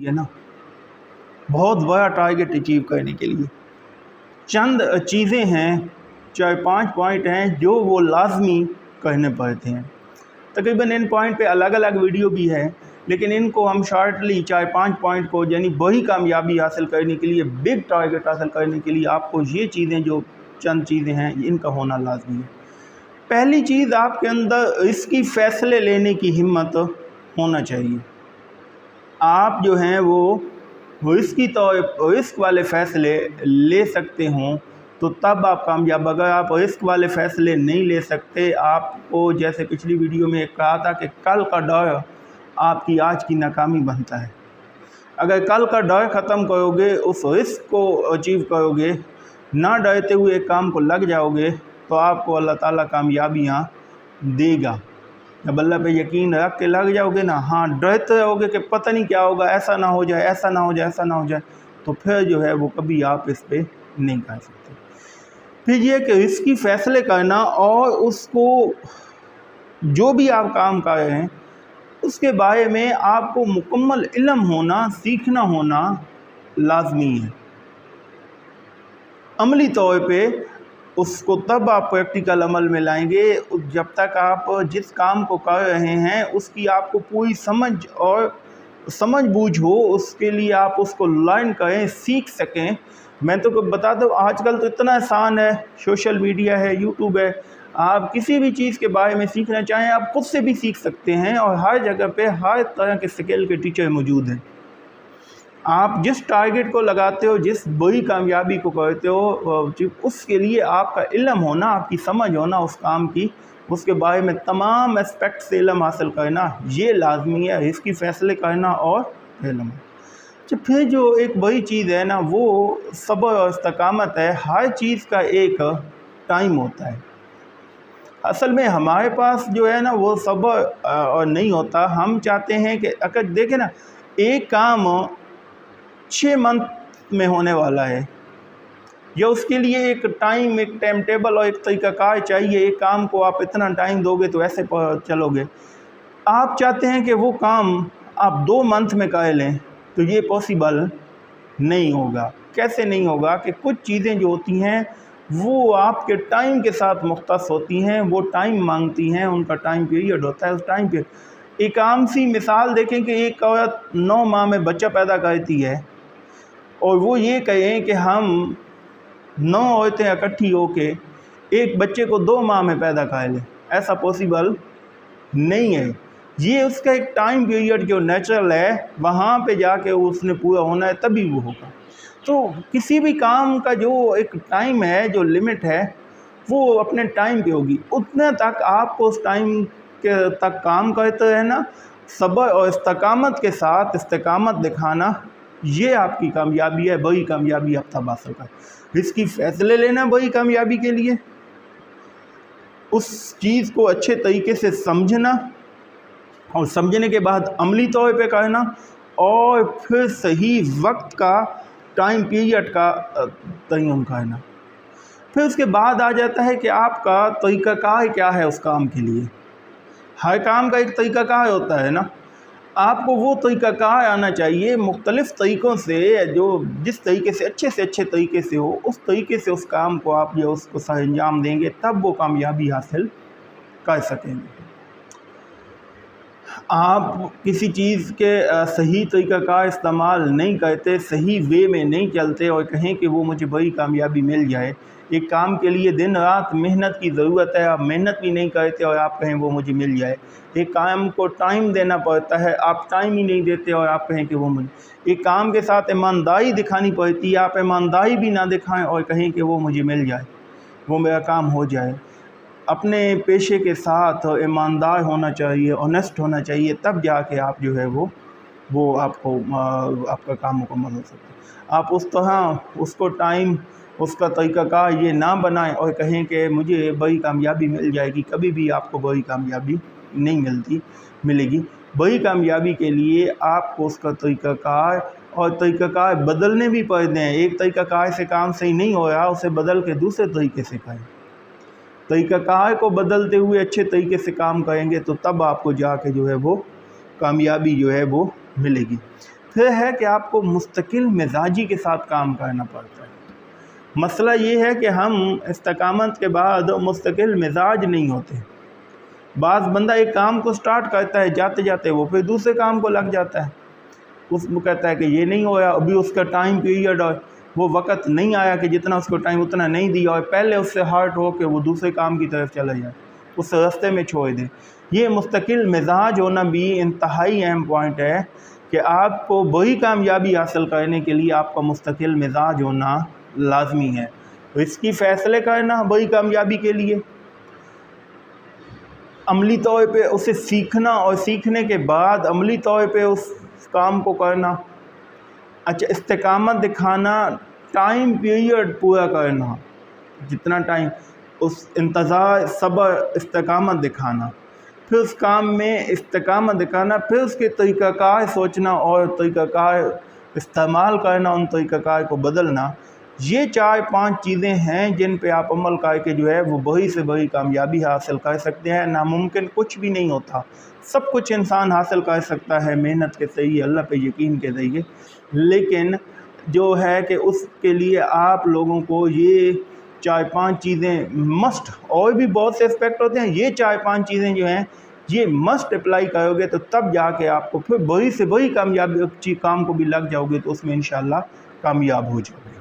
है ना, बहुत बड़ा टारगेट अचीव करने के लिए चंद चीज़ें हैं, चाहे 5 पॉइंट हैं जो वो लाजमी करने पड़ते हैं। तकरीबन इन पॉइंट पे अलग अलग वीडियो भी है, लेकिन इनको हम शॉर्टली चाहे 5 पॉइंट को यानी बड़ी कामयाबी हासिल करने के लिए, बिग टारगेट हासिल करने के लिए आपको ये चीज़ें जो चंद चीज़ें हैं इनका होना लाजमी है। पहली चीज़, आपके अंदर इसकी फ़ैसले लेने की हिम्मत होना चाहिए। आप जो हैं वो रिस्क वाले फ़ैसले ले सकते हों तो तब आप कामयाब। अगर आप रिस्क वाले फ़ैसले नहीं ले सकते, आपको जैसे पिछली वीडियो में कहा था कि कल का डर आपकी आज की नाकामी बनता है। अगर कल का डर ख़त्म करोगे, उस रिस्क को अचीव करोगे, ना डरते हुए एक काम को लग जाओगे, तो आपको अल्लाह ताला कामयाबियाँ देगा। जब अल्लाह पे यकीन रख के लग जाओगे ना, हाँ डरते रहोगे कि पता नहीं क्या होगा, ऐसा ना हो जाए, ऐसा ना हो जाए, ऐसा ना हो जाए, तो फिर जो है वो कभी आप इस पर नहीं कर सकते। फिर ये कि इसकी फ़ैसले करना और उसको जो भी आप काम कर रहे हैं उसके बारे में आपको मुकम्मल इल्म होना, सीखना होना लाजमी है। अमली तौर पे उसको तब आप प्रैक्टिकल अमल में लाएंगे जब तक आप जिस काम को कर रहे हैं उसकी आपको पूरी समझ बूझ हो, उसके लिए आप उसको लर्न करें, सीख सकें। मैं तो बता दूँ, आजकल तो इतना आसान है, सोशल मीडिया है, यूट्यूब है, आप किसी भी चीज़ के बारे में सीखना चाहें आप खुद से भी सीख सकते हैं और हर जगह पे हर तरह के स्किल के टीचर मौजूद हैं। आप जिस टारगेट को लगाते हो, जिस बड़ी कामयाबी को करते हो, उसके लिए आपका इल्म होना, आपकी समझ होना उस काम की, उसके बारे में तमाम एस्पेक्ट से इल्म हासिल करना ये लाजमी है। इसकी फ़ैसले करना और इल्म। फिर जो एक बड़ी चीज़ है ना, वो सब्र और इस्तकामत है। हर चीज़ का एक टाइम होता है। असल में हमारे पास जो है ना वो सब्र और नहीं होता। हम चाहते हैं कि अगर देखें ना, एक काम 6 मंथ में होने वाला है, या उसके लिए एक टाइम, एक टाइम टेबल और एक तरीक़ाकार चाहिए। एक काम को आप इतना टाइम दोगे तो ऐसे चलोगे। आप चाहते हैं कि वो काम आप 2 मंथ में कर लें, तो ये पॉसिबल नहीं होगा। कैसे नहीं होगा कि कुछ चीज़ें जो होती हैं वो आपके टाइम के साथ मुख्तस होती हैं, वो टाइम मांगती हैं, उनका टाइम पीरियड होता है। उस टाइम पे एक आम सी मिसाल देखें कि एक औरत 9 माह में बच्चा पैदा करती है और वो ये कहें कि हम 9 औरतें इकट्ठी होके एक बच्चे को 2 माह में पैदा कर लें, ऐसा पॉसिबल नहीं है। ये उसका एक टाइम पीरियड जो नेचुरल है, वहाँ पे जाके उसने पूरा होना है, तभी वो होगा। तो किसी भी काम का जो एक टाइम है, जो लिमिट है, वो अपने टाइम पे होगी। उतने तक आपको उस टाइम के तक काम करते रहना, सब्र और इस्तकामत के साथ इस्तिकामत दिखाना, ये आपकी कामयाबी है। बड़ी कामयाबी आप तब हासिल कर। इसकी फ़ैसले लेना बड़ी कामयाबी के लिए, उस चीज़ को अच्छे तरीके से समझना और समझने के बाद अमली तौर पे करना, और फिर सही वक्त का, टाइम पीरियड का तयन करना। फिर उसके बाद आ जाता है कि आपका तरीक़ाकार क्या है उस काम के लिए। हर काम का एक तरीक़ाकार होता है ना, आपको वो तरीक़ाकार आना चाहिए। मुख्तलिफ़ तरीक़ों से, जो जिस तरीके से अच्छे तरीके से हो, उस तरीके से उस काम को आप जो उसको सर अंजाम देंगे, तब वो कामयाबी हासिल कर सकेंगे। आप किसी चीज़ के सही तरीक़ा का इस्तेमाल नहीं करते, सही वे में नहीं चलते और कहें कि वो मुझे बड़ी कामयाबी मिल जाए। एक काम के लिए दिन रात मेहनत की ज़रूरत है, आप मेहनत भी नहीं करते और आप कहें वो मुझे मिल जाए। एक काम को टाइम देना पड़ता है, आप टाइम ही नहीं देते और आप कहें कि वो मुझे। एक काम के साथ ईमानदारी दिखानी पड़ती है, आप ईमानदारी भी ना दिखाएं और कहें कि वो मुझे मिल जाए, वो मेरा काम हो जाए। अपने पेशे के साथ ईमानदार होना चाहिए, ऑनेस्ट होना चाहिए, तब जाके आप जो है वो आपको आपका काम मुकम्मल हो सकता है। आप उस तरह उसको टाइम, उसका तरीक़ाकार ये ना बनाएं और कहें कि मुझे बड़ी कामयाबी मिल जाएगी। कभी भी आपको बड़ी कामयाबी नहीं मिलेगी। बड़ी कामयाबी के लिए आपको उसका तरीक़ाकार और तरीक़ाकार बदलने भी पड़ते हैं। एक तरीक़ाकार से काम सही नहीं हो रहा, उसे बदल के दूसरे तरीके से करें। तरीक़ाकार को बदलते हुए अच्छे तरीके से काम करेंगे तो तब आपको जाके जो है वो कामयाबी जो है वो मिलेगी। پھر ہے کہ آپ کو مستقل مزاجی کے ساتھ کام کرنا پڑتا ہے۔ مسئلہ یہ ہے کہ ہم استقامت کے بعد مستقل مزاج نہیں ہوتے۔ بعض بندہ ایک کام کو سٹارٹ کرتا ہے، جاتے جاتے وہ پھر دوسرے کام کو لگ جاتا ہے، اس کو کہتا ہے کہ یہ نہیں ہوا، ابھی اس کا ٹائم پیریڈ اور وہ وقت نہیں آیا کہ جتنا اس کو ٹائم اتنا نہیں دیا، اور پہلے اس سے ہارٹ ہو کہ وہ دوسرے کام کی طرف چلا جائے، اس راستے میں چھوڑ دے۔ یہ مستقل مزاج ہونا بھی انتہائی اہم پوائنٹ ہے کہ آپ کو بڑی کامیابی حاصل کرنے کے لیے آپ کا مستقل مزاج ہونا لازمی ہے۔ رزقی فیصلے کرنا بڑی کامیابی کے لیے، عملی طور پہ اسے سیکھنا اور سیکھنے کے بعد عملی طور پہ اس کام کو کرنا۔ اچھا، استقامت دکھانا، ٹائم پیریڈ پورا کرنا، جتنا ٹائم، اس انتظار، صبر، استقامت دکھانا، پھر اس کام میں استقامت دکھانا، پھر اس کے طریقہ کار سوچنا اور طریقہ کار استعمال کرنا، ان طریقہ کار کو بدلنا۔ یہ 4-5 چیزیں ہیں جن پہ آپ عمل کر کے جو ہے وہ بڑی سے بڑی کامیابی حاصل کر سکتے ہیں۔ ناممکن کچھ بھی نہیں ہوتا، سب کچھ انسان حاصل کر سکتا ہے محنت کے ذریعے، اللہ پہ یقین کے ذریعے، لیکن جو ہے کہ اس کے لیے آپ لوگوں کو یہ 4-5 چیزیں مسٹ، اور بھی بہت سے اسپیکٹ ہوتے ہیں، یہ 4-5 چیزیں جو ہیں یہ مسٹ اپلائی کرو گے تو تب جا کے آپ کو پھر بڑی سے بڑی کامیابی کام کو بھی لگ جاؤ گے تو اس میں انشاءاللہ کامیاب ہو جاؤ گے۔